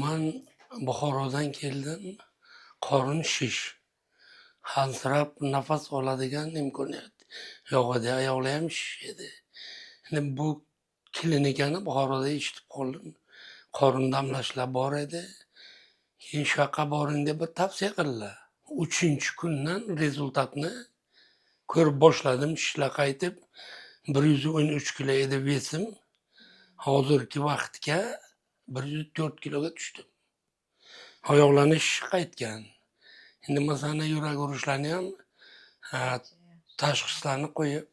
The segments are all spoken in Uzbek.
Man Buxorodan keldim. Qorin shish. Hansirab nafas oladigan imkoniyat yo'q edi. Ayoli ham shish edi. Endi bu klinikani Buxoroda eshitib qoldim. Qorin damlashlar bor edi. Keyin shu yoqqa boring deb bir tavsiya qildilar. 3-kundan rezultatni ko'rib boshladim. Shishlar qaytib 113 kilo edi vesim. Hozirgi vaqtga 104 kiloga tushdim. Oyoqlarni shish qaytgan. Endi masalan yurak urishlarini ham tashxislarni qo'yib,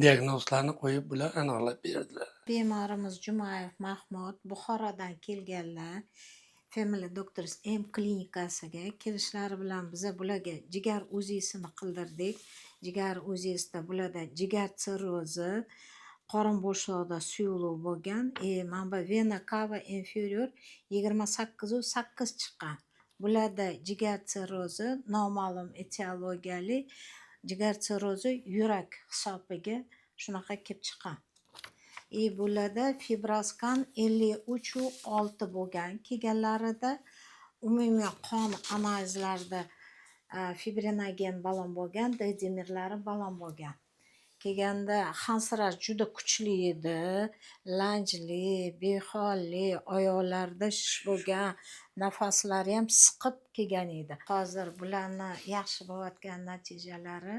diagnozlarni qo'yib bular aniqlab berdilar. Bemorimiz Jumayev Mahmud Buxorodan kelganlar. Family Doctors M klinikasiga kelishlari bilan biza bularga jigar uzisini qildirdik. Jigar uzisida bularda jigar sirrozi, qorin bo'shlig'ida suyuqlik bo'lgan. Mana bu vena cava inferior 28/8 chiqqan. Bularda jigar sirrozi noma'lum etiologiyali jigar sirrozi yurak hisobiga shunaqa kelib chiqqan. Bularda fibroskan 53/6 bo'lgan. Kelganlarida umumiy qon analizlarida fibrinogen balon bo'lgan, D-dimerlari balon bo'lgan. Kelganda hansirash juda kuchli edi, lanjli, beholli, oyoqlarida shish bo'lgan, nafaslari ham siqib kelgan edi. Hozir bularni yaxshi bo'layotgan natijalari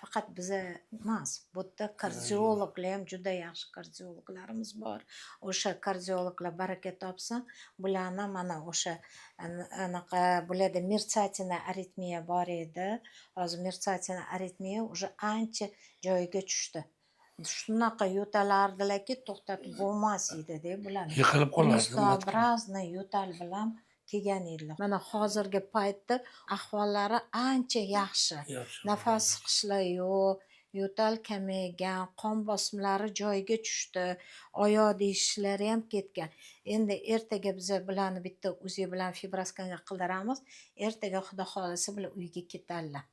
faqat biza emas, bu yerda kardiologlar ham juda yaxshi kardiologlarimiz bor. O'sha kardiologlar baraka topsin, bularni mana o'sha anaqa bularda мерцательная aritmiya bor edi. Hozir мерцательная aritmiya уже ancha joyiga tushdi. Shunaqa yo'talardilarki, to'xtatib bo'lmas edi-da bularni. Yiqilib qolardi. Stoobrazniy yo'tal bilan kelgan edilar. Mana hozirgi paytda ahvollari ancha yaxshi. Nafas siqishlar yo'q, yo'tal kamaygan, qon bosimlari joyiga tushdi, oyoq deyishlari ham ketgan. Endi ertaga biza bularni bitta uzi bilan fibroskanga qildiramiz. Ertaga xudo xolisa bular uyga ketadilar.